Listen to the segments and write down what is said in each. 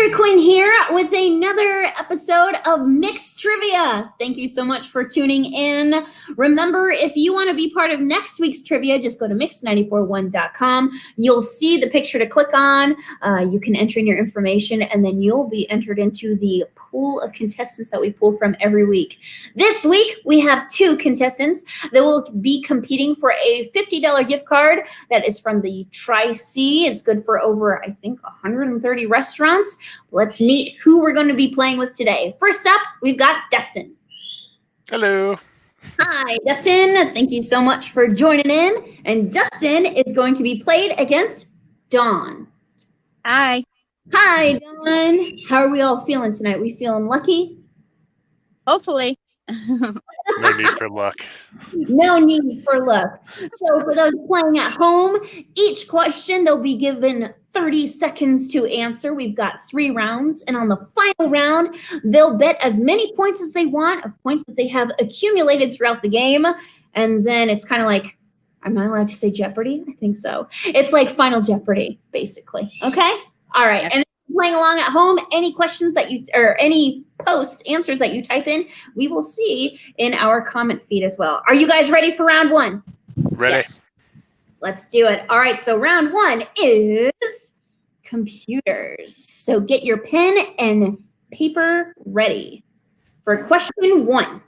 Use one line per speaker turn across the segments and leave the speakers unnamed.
Sarah Quinn here with another episode of Mixed Trivia. Thank you so much for tuning in. Remember, if you want to be part of next week's trivia, just go to mix941.com. You'll see the picture to click on. You can enter in your information, and then you'll be entered into the pool of contestants that we pull from every week. This week, we have 2 contestants that will be competing for a $50 gift card that is from the Tri-C. It's good for over, I think, 130 restaurants. Let's meet who we're going to be playing with today. First up, we've got Dustin.
Hello.
Hi, Dustin. Thank you so much for joining in. And Dustin is going to be played against Dawn.
Hi.
Hi, Dawn. How are we all feeling tonight? We feeling lucky?
Hopefully.
No need for luck.
No need for luck. So for those playing at home, each question they'll be given 30 seconds to answer. We've got 3 rounds, and on the final round, they'll bet as many points as they want of points that they have accumulated throughout the game. And then it's kind of like, am I allowed to say Jeopardy? I think so. It's like Final Jeopardy, basically. Okay? All right. And playing along at home, any questions that you or any posts, answers that you type in, we will see in our comment feed as well. Are you guys ready for round 1?
Ready.
Yes. Let's do it. All right, so round 1 is computers. So get your pen and paper ready for question 1.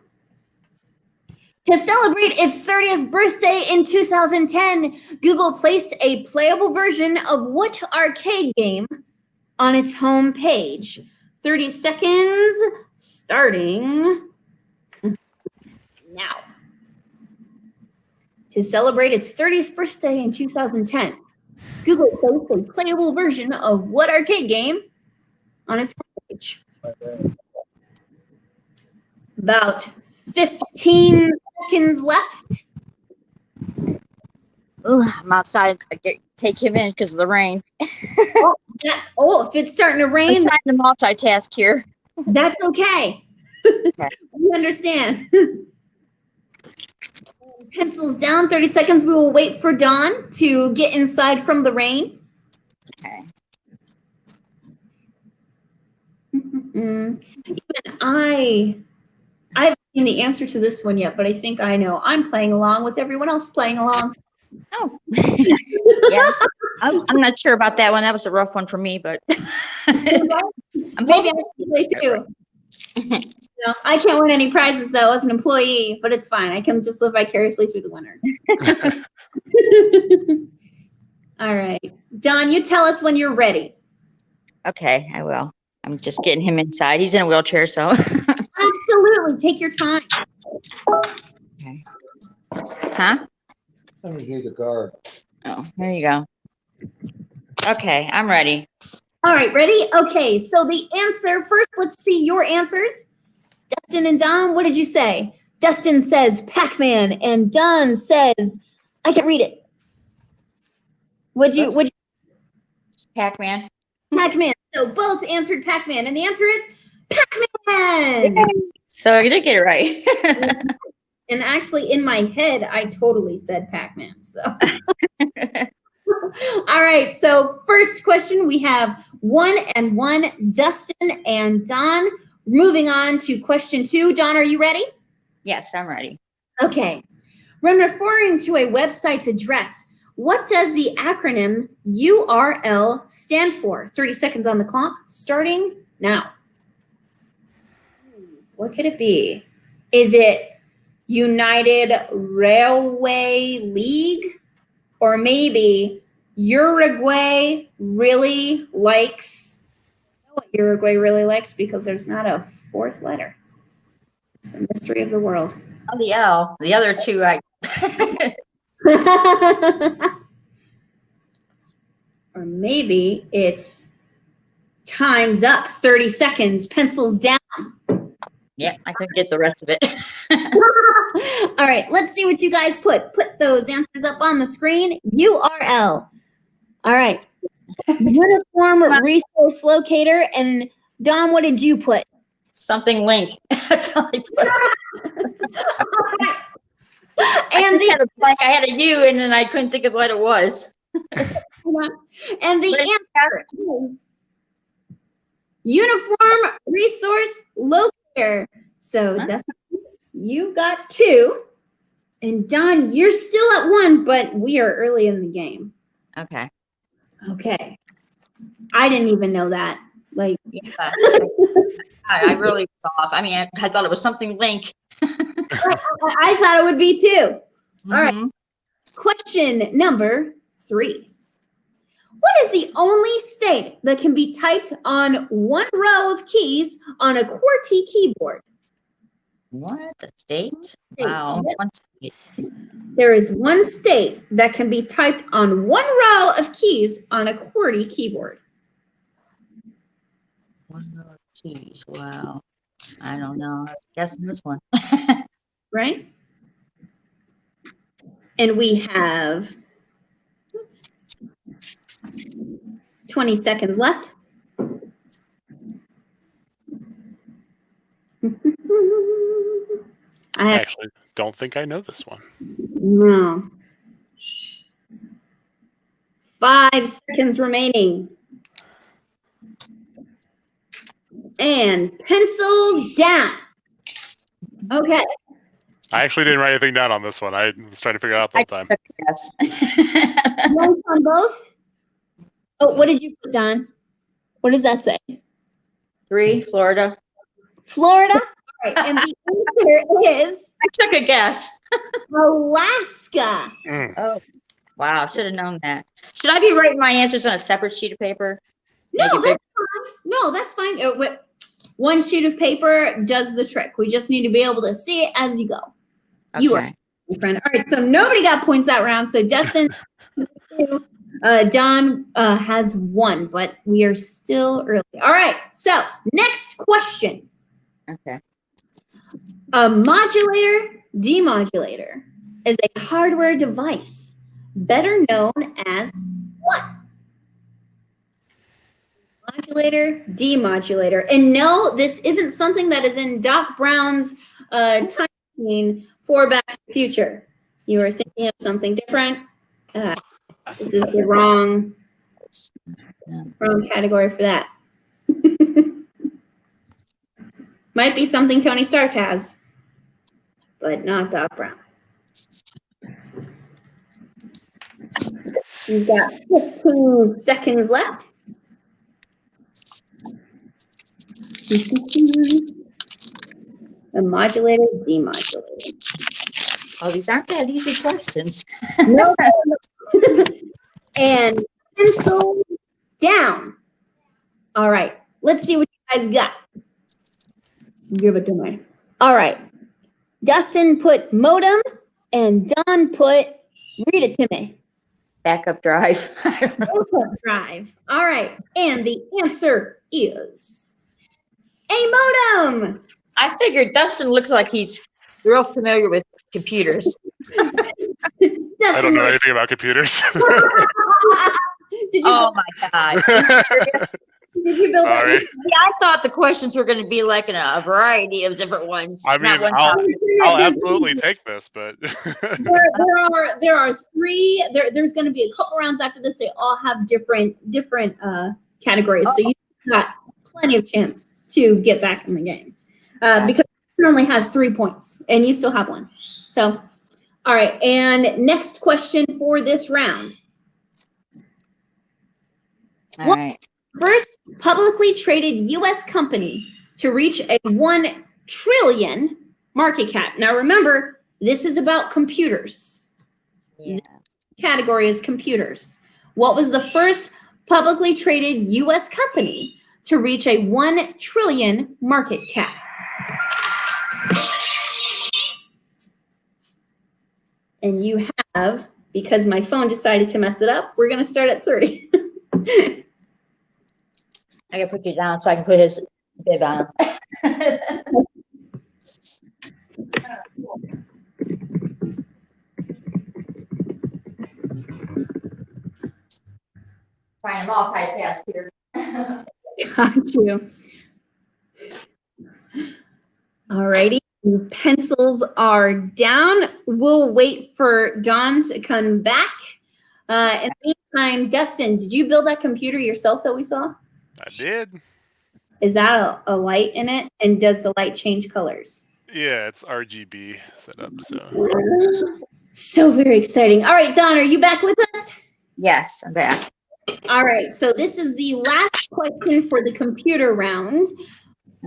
To celebrate its 30th birthday in 2010, Google placed a playable version of what arcade game on its home page? 30 seconds starting now. To celebrate its 30th birthday in 2010, Google placed a playable version of what arcade game on its homepage? About 15 seconds left.
Ooh, I'm outside. Take him in because of the rain.
If it's starting to rain,
I'm trying to multitask here.
That's okay. We understand. Pencils down, 30 seconds. We will wait for Dawn to get inside from the rain.
Okay.
Even I haven't seen the answer to this one yet, but I think I know. I'm playing along with everyone else playing along.
Oh. Yeah. I'm not sure about that one. That was a rough one for me, but
Maybe I should play too. No, I can't win any prizes though as an employee, but it's fine. I can just live vicariously through the winter. All right. Dawn, you tell us when you're ready.
Okay, I will. I'm just getting him inside. He's in a wheelchair, so.
Absolutely. Take your time.
Okay. Huh?
Let me hear the guard.
Oh, there you go. Okay, I'm ready.
All right, ready? Okay, so the answer, first, let's see your answers. Dustin and Dawn, what did you say? Dustin says Pac-Man, and Dawn says, I can't read it. Would you?
Pac-Man.
Pac-Man. So both answered Pac-Man, and the answer is Pac-Man.
So I did get it right.
And actually, in my head, I totally said Pac-Man. So, all right. So first question, we have 1 and 1, Dustin and Dawn. Moving on to question 2. Dawn, are you ready?
Yes, I'm ready.
Okay. When referring to a website's address, what does the acronym URL stand for? 30 seconds on the clock, starting now. What could it be? Is it United Railway League? Or maybe Uruguay really likes, I know what Uruguay really likes because there's not a 4th letter. It's the mystery of the world.
Oh, the L. The other 2,
Or maybe it's time's up, 30 seconds, pencils down.
Yeah, I couldn't get the rest of it.
All right, let's see what you guys put. Put those answers up on the screen. URL. All right. Uniform Resource Locator. And Dawn, what did you put?
Something link. That's all I put.
And
I had a U and then I couldn't think of what it was.
And the answer is Uniform resource locator. So, Dustin, you got 2. And Dawn, you're still at 1, but we are early in the game.
Okay.
Okay. I didn't even know that. Like,
Yeah. I really was off. I mean, I thought it was something Link.
I thought it would be too. All right.
Mhm.
Question number 3. What is the only state that can be typed on one row of keys on a QWERTY keyboard?
What? The state?
State,
Wow.
yep.
One state.
There is one state that can be typed on one row of keys on a QWERTY keyboard.
One row of keys. Wow. I don't know. I'm guessing this one.
Right? And we have 20 seconds left. I
I
have
actually don't think I know this one.
no. 5 seconds remaining. And pencils down. Okay.
I actually didn't write anything down on this one. I was trying to figure it out the whole time.
Yes.
One on both. Oh, what did you put down? What does that say?
3, Florida.
Florida. All right. And the answer is
I took a guess.
Alaska.
Mm.
Oh, wow. Should have known that. Should I be writing my answers on a separate sheet of paper?
No,
Make it
that's fine. No, that's fine. One sheet of paper does the trick. We just need to be able to see it as you go.
Okay.
You are my friend. All right, so nobody got points that round. So Dustin, 2, Dawn has 1, but we are still early. All right, so next question.
Okay.
A modulator-demodulator is a hardware device better known as what? Modulator-demodulator. And no, this isn't something that is in Doc Brown's time machine for Back to the Future. You are thinking of something different. This is the wrong category for that. Might be something Tony Stark has, but not Doc Brown. You've got 15 seconds left. A modulator, demodulator.
Oh, these aren't that easy questions.
No. And pencil down. All right. Let's see what you guys got. Give it to me. All right. Dustin put modem and Dawn put read it to me.
Backup drive.
Backup drive. All right. And the answer is a modem.
I figured Dustin looks like he's real familiar with computers.
I don't know anything about computers.
Did you
Oh
build,
my God.
did you build
Sorry.
that?
Yeah, I thought the questions were going to be like in a variety of different ones.
I
not
mean,
one
I'll
topic.
absolutely take this, but
There are 3. There's going to be a couple rounds after this. They all have different categories, so you got plenty of chance to get back in the game because it only has 3 points, and you still have 1. So, all right. And next question for this round.
All right.
First publicly traded U.S. company to reach a 1 trillion market cap. Now, remember, this is about computers.
Yeah.
Category is computers. What was the first publicly traded U.S. company to reach a 1 trillion market cap? And you have, because my phone decided to mess it up, we're going to start at 30.
I gotta put you down so I can put his bib on. Trying to multitask here.
Got you. All righty. Pencils are down. We'll wait for Dawn to come back. In the meantime, Dustin, did you build that computer yourself that we saw?
I did.
Is that a light in it? And does the light change colors?
Yeah, it's RGB set up. So
So very exciting. All right, Don, are you back with us?
Yes, I'm back.
All right, so this is the last question for the computer round.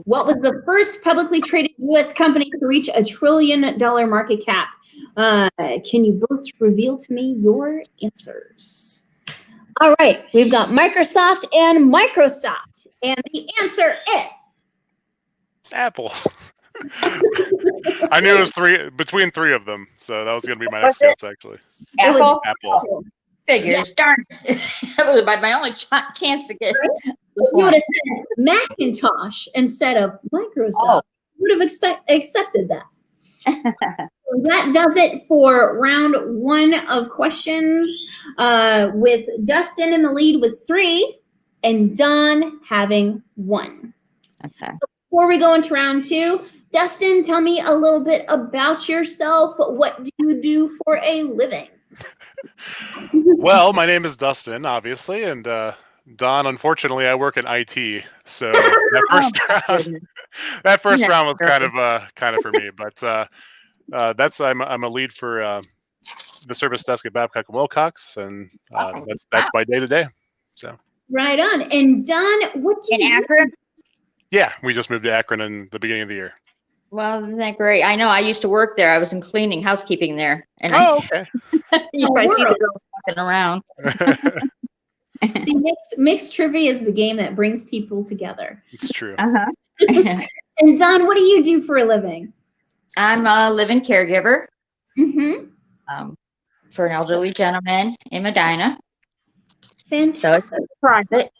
What was the first publicly traded U.S. company to reach $1 trillion market cap? Can you both reveal to me your answers? All right, we've got Microsoft and Microsoft, and the answer is
Apple. I knew it was between three of them, so that was going to be my next
What's it?
guess, actually.
It was
Apple?
Apple.
Figures. Darn. That was my only chance to get.
you would have said Macintosh instead of Microsoft.
Oh.
You would have accepted that. That does it for round one of questions, with Dustin in the lead with 3 and Don having 1.
Okay.
Before we go into round 2, Dustin, tell me a little bit about yourself. What do you do for a living?
Well, my name is Dustin, obviously, and Don, unfortunately, I work in IT. So that first round, was kind of for me. But I'm a lead for the service desk at Babcock and Wilcox, and that's my day to day. So
Right on. And Don, what do
In
you
Akron?
yeah, we just moved to Akron in the beginning of the year.
Well, isn't that great? I know. I used to work there. I was in cleaning, housekeeping there. And
Okay.
you probably see the girls walking around.
see? Mixed trivia is the game that brings people together.
It's true.
Uh-huh.
And Don, what do you do for a living?
I'm a living caregiver
Mm-hmm.
for an elderly gentleman in Medina. So it's
Fantastic.
private.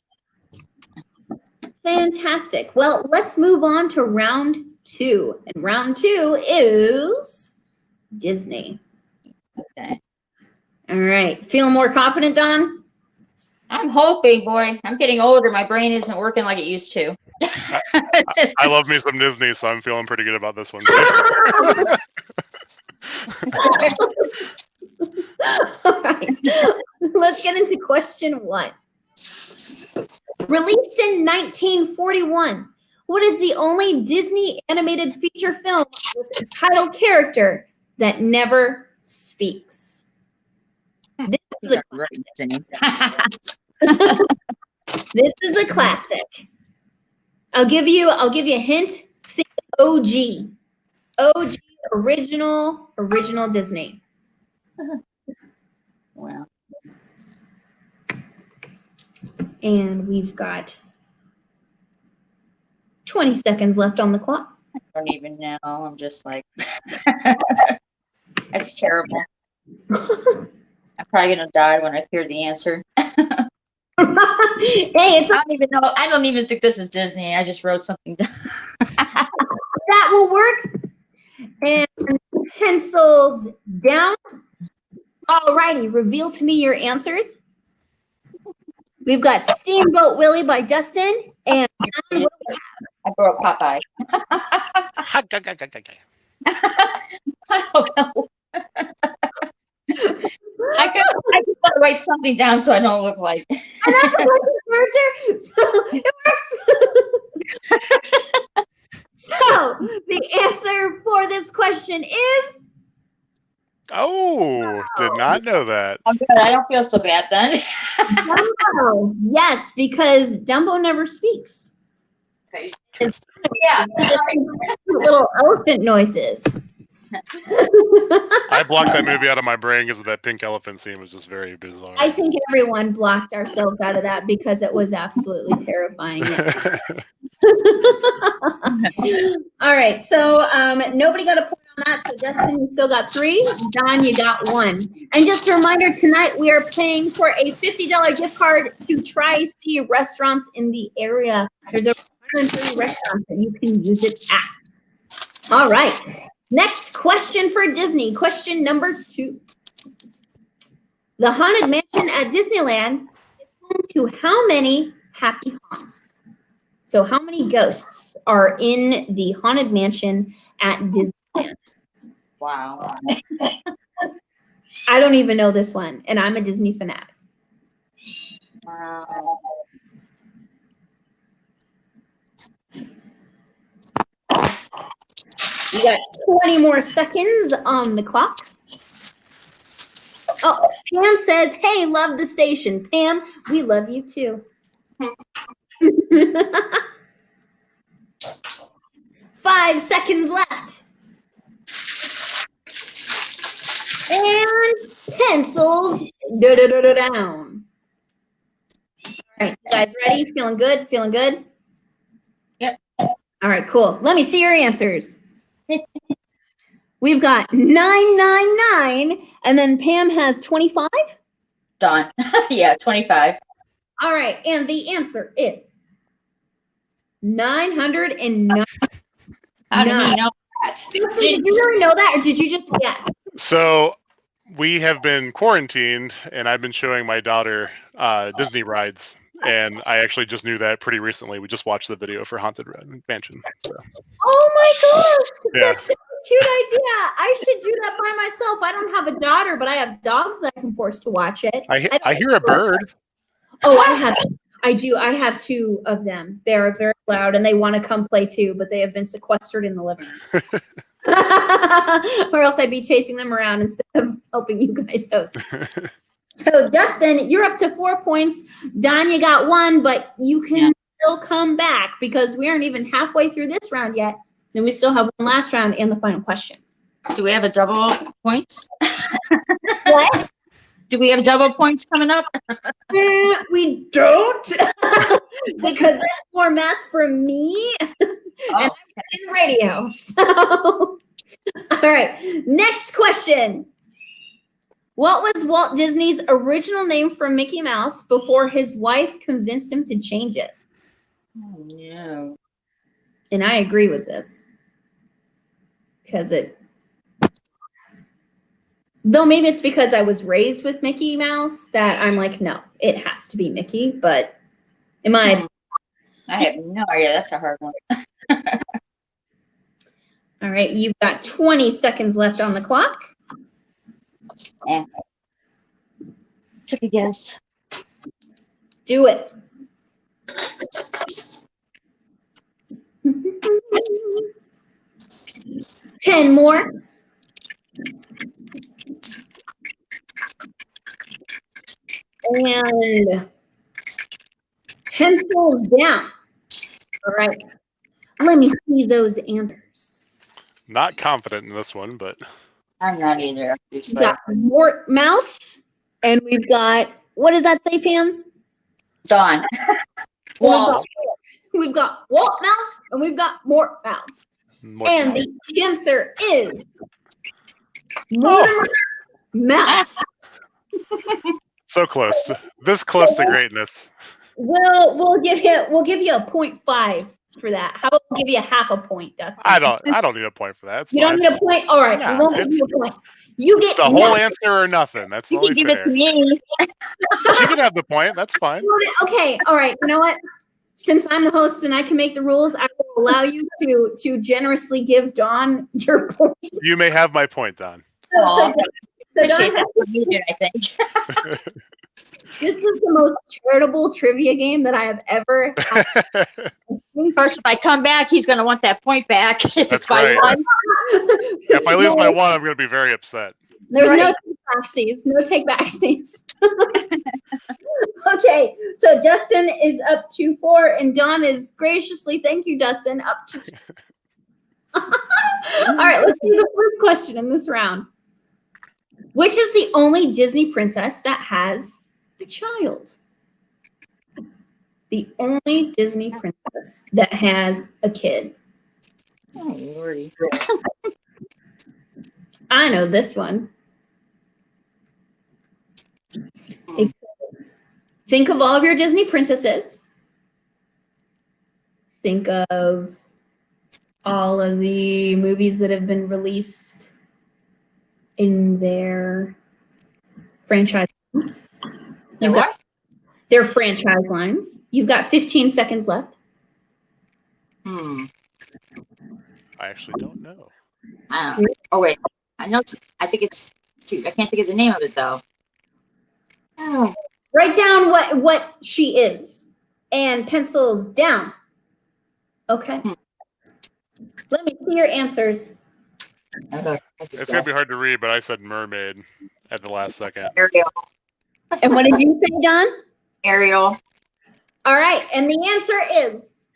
Fantastic. Well, let's move on to round 2. And round 2 is Disney.
Okay.
All right. Feeling more confident, Don?
I'm hoping, boy. I'm getting older. My brain isn't working like it used to.
I love me some Disney, so I'm feeling pretty good about this one too.
All right. Let's get into question 1. Released in 1941, what is the only Disney animated feature film with a title character that never speaks? This is a This is a classic. I'll give you a hint. Think OG. OG original Disney.
Wow.
And we've got 20 seconds left on the clock.
I don't even know. I'm just like, that's terrible. I'm probably gonna die when I hear the answer.
Hey, it's
I don't even know. I don't even think this is Disney. I just wrote something down.
that will work. And pencils down. All righty, reveal to me your answers. We've got Steamboat Willie by Dustin and Don, what do we
I wrote Popeye. I don't know. I could want to write something down so I don't look like.
And that's a character, so it works. So the answer for this question is
Oh, did not know that.
I'm good. I don't feel so bad then.
Dumbo. Yes, because Dumbo never speaks.
Yeah.
Little elephant noises.
I blocked that movie out of my brain because of that pink elephant scene was just very bizarre.
I think everyone blocked ourselves out of that because it was absolutely terrifying. All right, so nobody got a point on that. So Dustin, you still got 3. Don, you got 1. And just a reminder, tonight we are paying for a $50 gift card to Tri-C restaurants in the area. There's over 130 restaurants that you can use it at. All right. Next question for Disney. Question number 2. The Haunted Mansion at Disneyland is home to how many happy haunts? So how many ghosts are in the Haunted Mansion at Disneyland?
Wow.
I don't even know this one, and I'm a Disney fanatic.
Wow.
You got 20 more seconds on the clock. Oh, Pam says, hey, love the station. Pam, we love you too. 5 seconds left. And pencils down. All right, you guys ready? Feeling good? Feeling good?
Yep.
All right, cool. Let me see your answers. We've got 999, and then Pam has 25.
Dawn. Yeah, 25.
All right, and the answer is 909.
How did he know that?
Did you really know that, or did you just guess?
So we have been quarantined, and I've been showing my daughter Disney rides, and I actually just knew that pretty recently. We just watched the video for Haunted Mansion. So.
Oh my gosh,
Yeah.
that's such a cute idea. I should do that by myself. I don't have a daughter, but I have dogs that I can force to watch it.
I hear a bird.
Oh, I do. I have 2 of them. They are very loud and they want to come play too, but they have been sequestered in the living room. Or else I'd be chasing them around instead of helping you guys host. So Dustin, you're up to 4 points. Don, you got 1, but you can still come back because we aren't even halfway through this round yet. Then we still have one last round and the final question.
Do we have a double points?
What?
Do we have double points coming up?
We don't, because that's more maths for me, and I'm in radio. So, all right, next question. What was Walt Disney's original name for Mickey Mouse before his wife convinced him to change it?
Oh, no.
And I agree with this, because though maybe it's because I was raised with Mickey Mouse that I'm like, no, it has to be Mickey. But I
have no idea. That's a hard one.
All right, you've got 20 seconds left on the clock.
Yeah. Took a guess.
Do it. Ten more. And pencils down. All right. Let me see those answers.
Not confident in this one, but
I'm not either.
We've got Mork Mouse, and we've got, what does that say, Pam?
Dawn. Walt.
We've got Walt Mouse, and we've got Mork Mouse. And the answer is Mortimer Mouse.
So close. This close to greatness.
We'll give you a 0.5 for that. How about we'll give you a half a point, Dustin?
I don't need a point for that. It's
You
fine.
don't need a point? All right,
Nah,
we won't give you a point. You get
the whole
nothing.
answer or nothing. That's
You
only
can give
fair.
it to me.
You can have the point. That's fine.
Okay, all right. You know what? Since I'm the host and I can make the rules, I will allow you to generously give Dawn your point.
You may have my point, Don.
So
Appreciate
Dawn
that for me, I think.
this is the most charitable trivia game that I have ever had.
First, if I come back, he's going to want that point back. If
That's
it's by
right.
1.
If I lose by 1, I'm going to be very upset.
There's no
Right.
take-backsies. No take-backsies. Okay, so Dustin is up to 4, and Dawn is graciously, thank you, Dustin, up to 2. All right, let's do the first question in this round. Which is the only Disney princess that has a child? The only Disney princess that has a kid.
Oh, Lordy.
I know this one. Think of all of your Disney princesses. Think of all of the movies that have been released in their franchise lines. You've got their franchise lines. You've got 15 seconds left.
I actually don't know.
Oh, wait. I know. I think it's. Shoot, I can't think of the name of it, though. Oh.
Write down what she is. And pencils down. Okay. Let me see your answers.
It's gonna be hard to read, but I said mermaid at the last second.
Ariel.
And what did you say, Don?
Ariel.
All right, and the answer is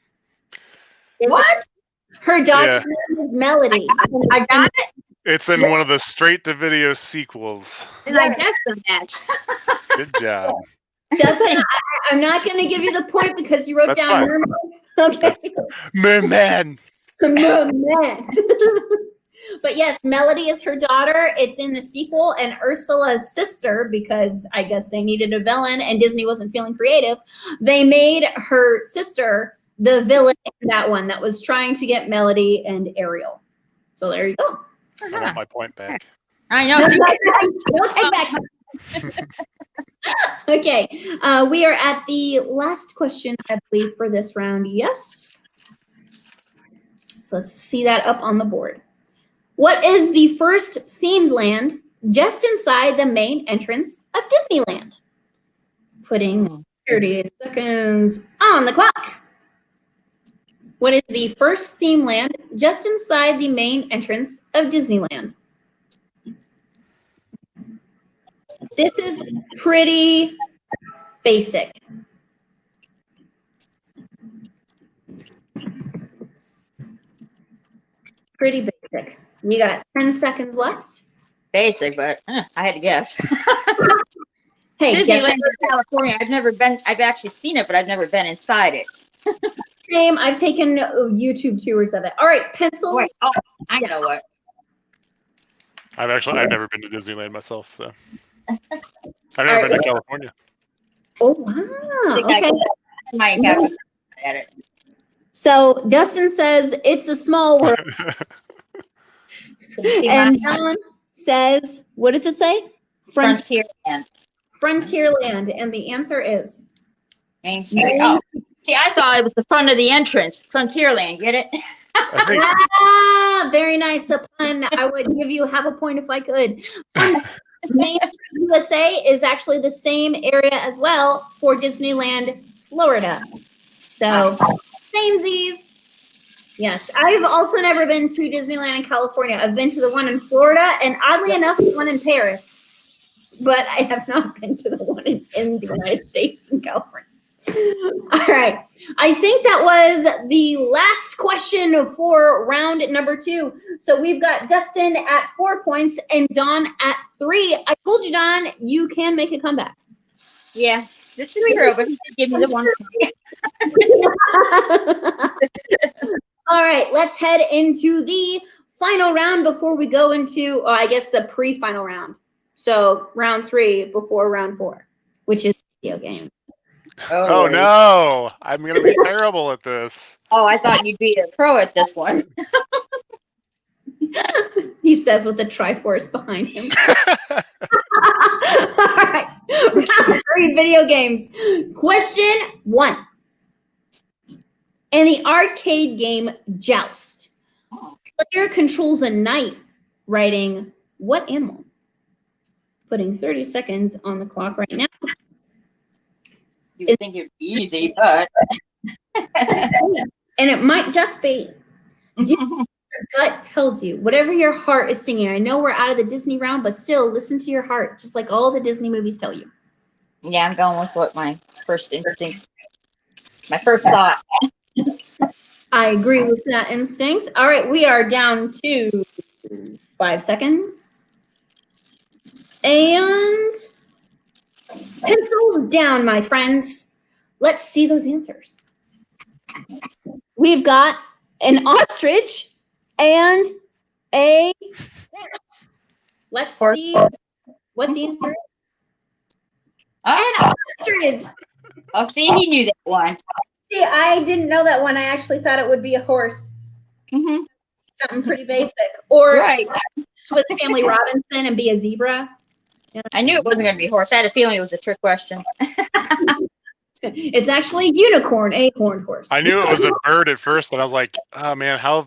What?
her daughter's name is Melody.
I got it.
It's in one of the straight-to-video sequels.
And I guessed on that.
Good job.
Dustin, I'm not going to give you the point because you wrote
That's
down
fine.
mermaid. Okay.
Merman.
Merman. But yes, Melody is her daughter. It's in the sequel, and Ursula's sister, because I guess they needed a villain and Disney wasn't feeling creative, they made her sister the villain in that one that was trying to get Melody and Ariel. So there you go.
I want my point back.
I know.
Don't take back. Okay, we are at the last question, I believe, for this round. Yes. So let's see that up on the board. What is the first themed land just inside the main entrance of Disneyland? Putting 30 seconds on the clock. What is the first theme land just inside the main entrance of Disneyland? This is pretty basic. Pretty basic. You got 10 seconds left.
Basic, but I had to guess.
Hey,
Disneyland in California. I've never been. I've actually seen it, but I've never been inside it.
same. I've taken YouTube tours of it. All right, pencils.
Wait, oh, I know what.
I've never been to Disneyland myself, so I've never been to California.
Oh wow. Okay.
Might have at it.
So Dustin says it's a small world, and Don says, what does it say?
Frontierland.
Frontierland, and the answer is
Main Street. Oh, see, I thought it was the front of the entrance. Frontierland. Get it?
Very nice. A pun. I would give you half a point if I could. Main Street USA is actually the same area as well for Disneyland, Florida. So, samesies. Yes, I've also never been to Disneyland in California. I've been to the one in Florida, and oddly enough, the one in Paris. But I have not been to the one in the United States in California. All right. I think that was the last question for round number 2. So we've got Dustin at 4 points and Dawn at 3. I told you, Dawn, you can make a comeback.
Yeah, this is true, but he did give me the one.
All right. Let's head into the final round before we go into, I guess, the pre-final round. So round 3 before round 4, which is video games.
Oh no, I'm going to be terrible at this.
Oh, I thought you'd be a pro at this one.
He says with the Triforce behind him. All right. Round 3 video games. Question 1. In the arcade game Joust, the player controls a knight riding what animal? Putting 30 seconds on the clock right now.
You would think it'd be easy, but
And it might just be. Your gut tells you whatever your heart is singing. I know we're out of the Disney round, but still listen to your heart, just like all the Disney movies tell you.
yeah, I'm going with what my first instinct, my first thought.
I agree with that instinct. All right, we are down to 5 seconds. And pencils down, my friends. Let's see those answers. We've got an ostrich and a horse. Let's see what the answer is.
Oh,
An ostrich.
oh, see, he knew that one.
See, I didn't know that one. I actually thought it would be a horse.
Mm-hmm.
Something pretty basic. Or
Right.
Swiss Family Robinson and be a zebra.
I knew it wasn't going to be a horse. I had a feeling it was a trick question.
It's actually unicorn, a horned horse.
I knew it was a bird at first, and I was like, oh man, how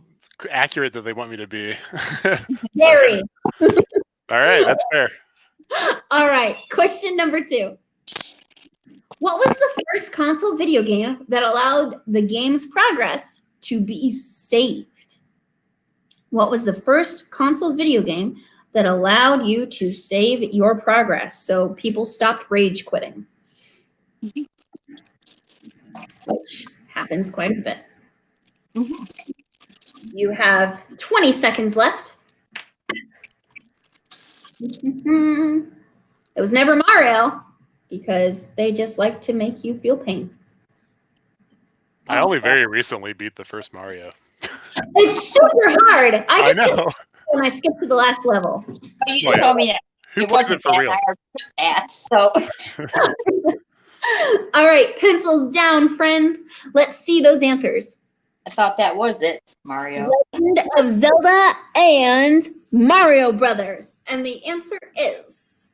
accurate did they want me to be?
Very.
All right, that's fair.
All right, question number 2. What was the first console video game that allowed the game's progress to be saved? What was the first console video game that allowed you to save your progress? So people stopped rage quitting, which happens quite a bit. You have 20 seconds left. It was never Mario because they just like to make you feel pain.
I only very recently beat the first Mario.
It's super hard.
I know.
When I skipped to the last level.
You just told me that
Who
it
plays
wasn't
it for
that
real?
hard at, so
All right, pencils down, friends. Let's see those answers.
I thought that was it, Mario.
Legend of Zelda and Mario Brothers. And the answer is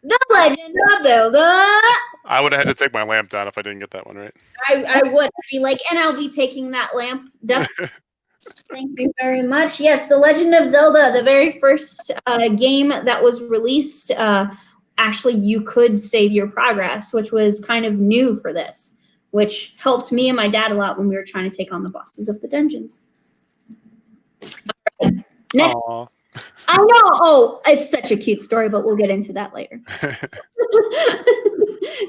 The Legend of Zelda.
I would have had to take my lamp down if I didn't get that one right.
I would be like, and I'll be taking that lamp. Dustin, thank you very much. Yes, The Legend of Zelda, the very first game that was released, actually you could save your progress, which was kind of new for this, which helped me and my dad a lot when we were trying to take on the bosses of the dungeons. Right. Next.
Aww.
I know. Oh, it's such a cute story, but we'll get into that later.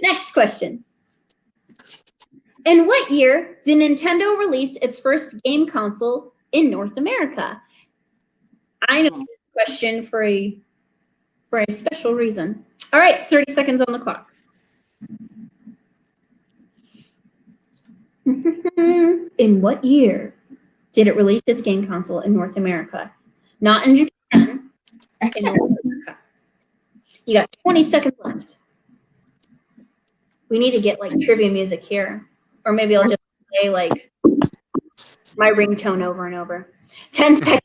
Next question. In what year did Nintendo release its first game console in North America? I know this question for a special reason. All right, 30 seconds on the clock. In what year did it release its game console in North America? Not in Japan, in North America. You got 20 seconds left. We need to get like trivia music here. Or maybe I'll just play like my ringtone over and over. 10 seconds.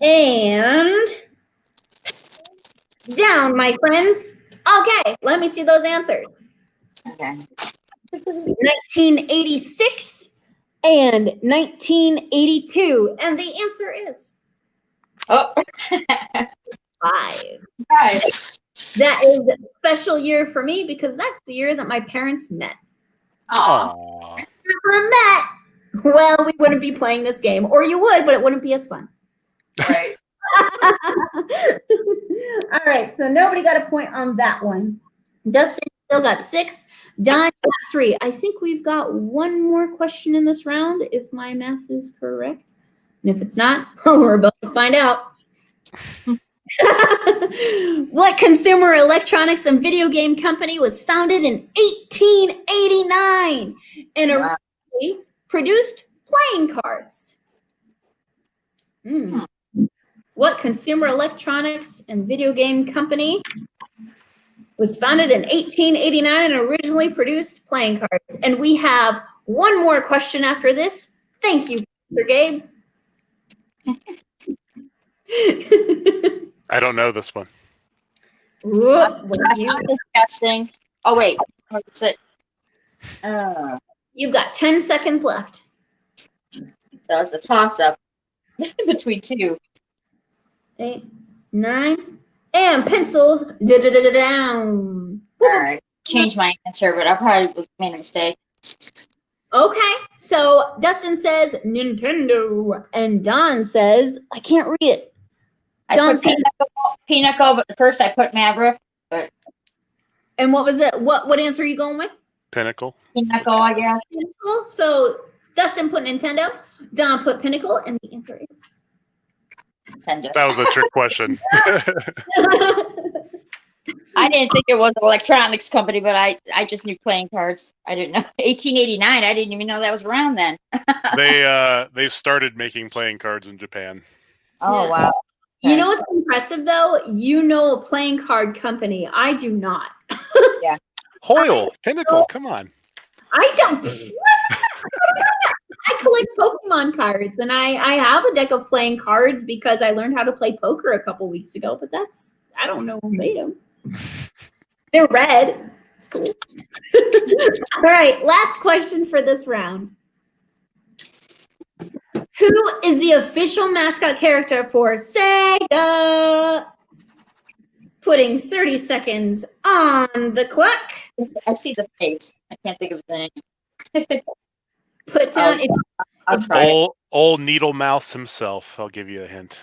And down, my friends. Okay, let me see those answers.
Okay.
1986 and 1982. And the answer is
Oh,
5.
guys.
That is a special year for me because that's the year that my parents met.
Aw.
Aww.
Never met. Well, we wouldn't be playing this game, or you would, but it wouldn't be as fun.
Right.
All right, so nobody got a point on that one. Dustin still got 6. Don got 3. I think we've got one more question in this round, if my math is correct. And if it's not, we're about to find out. What consumer electronics and video game company was founded in 1889 and originally produced playing cards? What consumer electronics and video game company was founded in 1889 and originally produced playing cards? And we have one more question after this. Thank you, Mr. Gabe.
I don't know this one.
I'm just guessing. Oh, wait. What's it?
You've got 10 seconds left.
That was a toss-up between two.
8, 9, and pencils down.
All right. Change my answer, but I probably made a mistake.
Okay, so Dustin says Nintendo, and Don says, I can't read it.
I
Don
put
says,
Pinnacle, but first I put Maverick, but
and what was it? What answer are you going with?
Pinnacle.
Pinnacle, I guess.
Pinnacle. So Dustin put Nintendo, Don put Pinnacle, and the answer is
Nintendo.
That was a trick question.
I didn't think it was an electronics company, but I just knew playing cards. I didn't know. 1889, I didn't even know that was around then.
They started making playing cards in Japan.
Oh,
Yeah.
wow.
You know what's impressive though? You know a playing card company. I do not.
Hoyle, Pinnacle, come on.
I don't. I collect Pokemon cards, and I have a deck of playing cards because I learned how to play poker a couple weeks ago. But I don't know who made them. They're red. It's cool. All right, last question for this round. Who is the official mascot character for SEGA? Putting 30 seconds on the clock.
I see the face. I can't think of the name.
Put down.
I'll try it.
Old Needle Mouse himself. I'll give you a hint.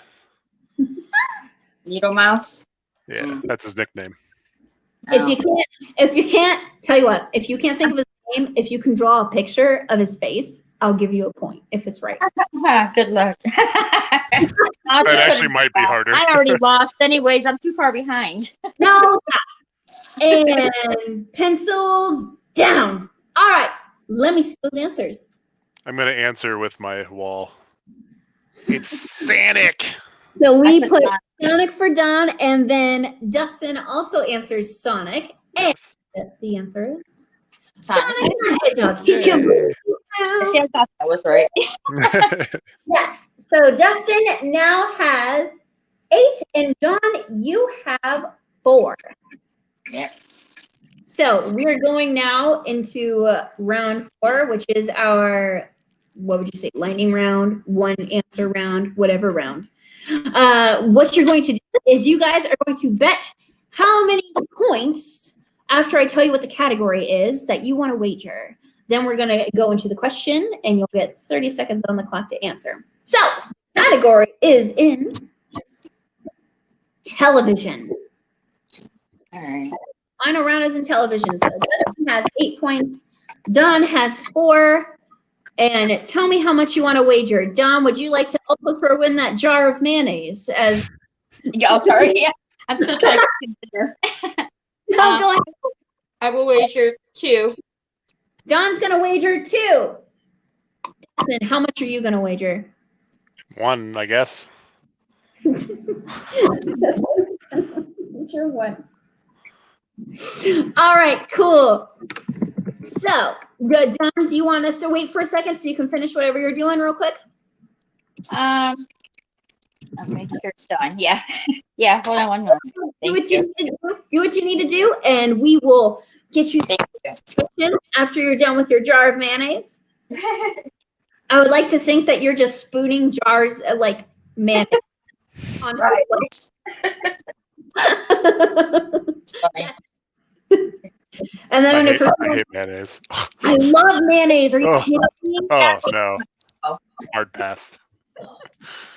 Needle Mouse.
Yeah, that's his nickname.
If you can't, tell you what. If you can't think of his name, if you can draw a picture of his face, I'll give you a point if it's right.
Good luck.
That actually might be harder.
I already lost. Anyways, I'm too far behind.
No, stop. And pencils down. All right. Let me see those answers.
I'm going to answer with my wall. It's Sonic.
So we put Sonic for Don, and then Dustin also answers Sonic. And the answer is Sonic the Hedgehog. He can move.
See, I thought that was right.
Yes. So Dustin now has 8, and Don, you have 4.
Yep.
So we are going now into round 4, which is our, what would you say, lightning round, one answer round, whatever round. What you're going to do is you guys are going to bet how many points after I tell you what the category is that you want to wager. Then we're going to go into the question, and you'll get 30 seconds on the clock to answer. So, category is in television.
All right.
Final round is in television. So, Dustin has 8 points. Don has 4. And tell me how much you want to wager. Don, would you like to also throw in that jar of mayonnaise? As
Yeah, sorry. Yeah, I'm still trying to consider.
No, go ahead.
I will wager 2.
Don's going to wager 2. Dustin, how much are you going to wager?
1, I guess.
Sure, one. All right, cool. So, good. Don, do you want us to wait for a second so you can finish whatever you're doing real quick?
I'll make sure it's done. Yeah. Yeah, hold on 1 moment.
Do what you need to do, and we will get you after you're done with your jar of mayonnaise. I would like to think that you're just spooning jars of, like, mayonnaise on
Right.
And then
I hate mayonnaise.
I love mayonnaise. Are you kidding me?
Oh, no. Hard pass.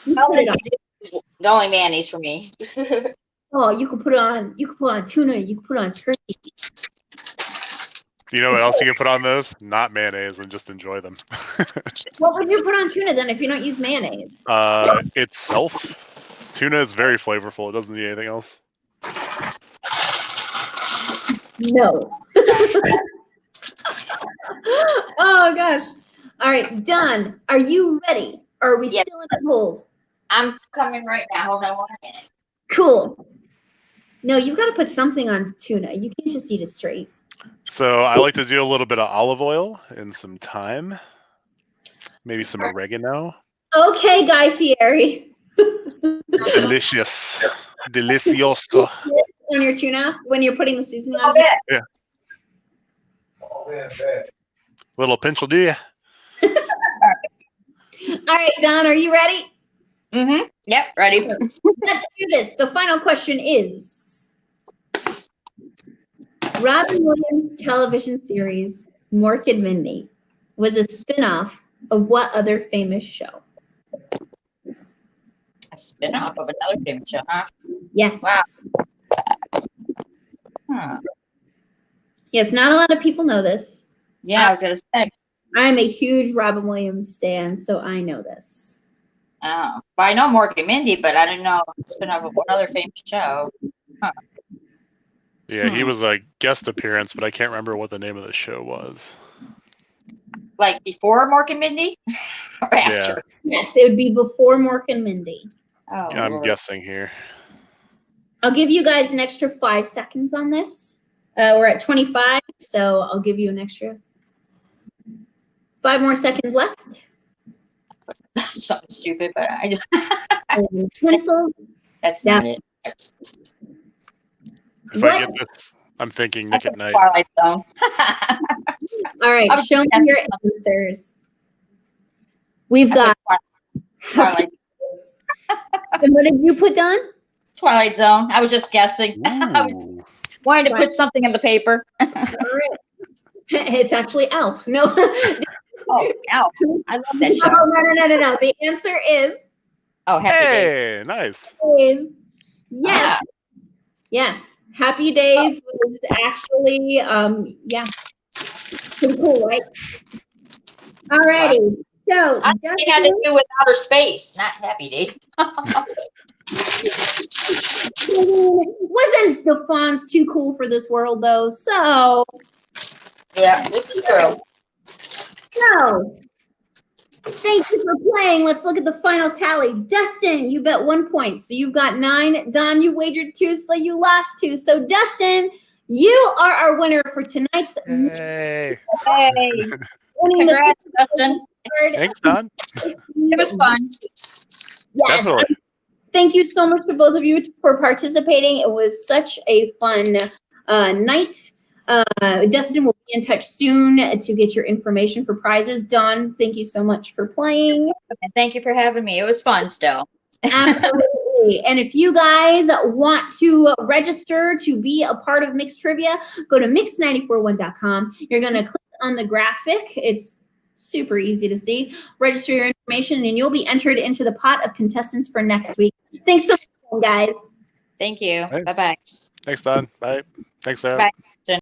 The only mayonnaise for me.
Oh, you could put it on. You could put on tuna. You could put on turkey.
You know what else you can put on those? Not mayonnaise, and just enjoy them.
What would you put on tuna then if you don't use mayonnaise?
Itself. Tuna is very flavorful. It doesn't need anything else.
No. Oh gosh. All right, Don, are you ready? Or are we
Yes.
still in hold?
I'm coming right now. Hold on 1 minute.
Cool. No, you've got to put something on tuna. You can't just eat it straight.
So I like to do a little bit of olive oil and some thyme. Maybe some oregano.
Okay, Guy Fieri.
Delicious. Delicioso.
On your tuna when you're putting the seasoning on.
Yeah. Little pinch will do ya.
All right, Don, are you ready?
Mm-hmm. Yep, ready.
Let's do this. The final question is Robin Williams' television series, Mork and Mindy, was a spin-off of what other famous show?
A spin-off of another famous show, huh?
Yes.
Wow. Huh.
Yes, not a lot of people know this.
Yeah, I was gonna say.
I'm a huge Robin Williams stan, so I know this.
Oh, well, I know Mork and Mindy, but I didn't know a spin-off of another famous show. Huh.
Yeah, he was a guest appearance, but I can't remember what the name of the show was.
Like before Mork and Mindy? Or after?
Yes, it would be before Mork and Mindy.
Oh,
Yeah, I'm
Lord.
guessing here.
I'll give you guys an extra 5 seconds on this. We're at 25, so I'll give you an extra 5 more seconds left.
Something stupid, but I just
Pencil.
that's not it.
If I get this, I'm thinking Nick at Night.
Twilight Zone.
All right, show me your answers. We've got.
Twilight.
And what did you put down?
Twilight Zone. I was just guessing. I was
Ooh.
wanting to put something in the paper.
All right. It's actually Alf. No.
Oh, ow. I love that show.
No. The answer is
Oh, Happy Days.
Hey, nice.
yes. Yes. Happy Days was actually pretty cool, right? Alrighty. So
I think it had to do with outer space, not Happy Days.
wasn't the fonts too cool for this world though? So
Yeah, it's true.
no. Thank you for playing. Let's look at the final tally. Dustin, you bet 1 point, so you've got 9. Don, you wagered 2, so you lost 2. So Dustin, you are our winner for tonight's.
Hey.
Hey,
Winning
congrats, Dustin.
Thanks, Don.
It was fun.
Yes.
Definitely.
Thank you so much to both of you for participating. It was such a fun night. Dustin will be in touch soon to get your information for prizes. Dawn, thank you so much for playing.
And thank you for having me. It was fun still.
Absolutely. And if you guys want to register to be a part of Mixed Trivia, go to mix941.com. You're going to click on the graphic. It's super easy to see. Register your information and you'll be entered into the pot of contestants for next week. Thanks so much, guys.
Thank you.
Thanks.
Bye-bye.
Thanks, Don. Bye. Thanks, Sarah.
Bye.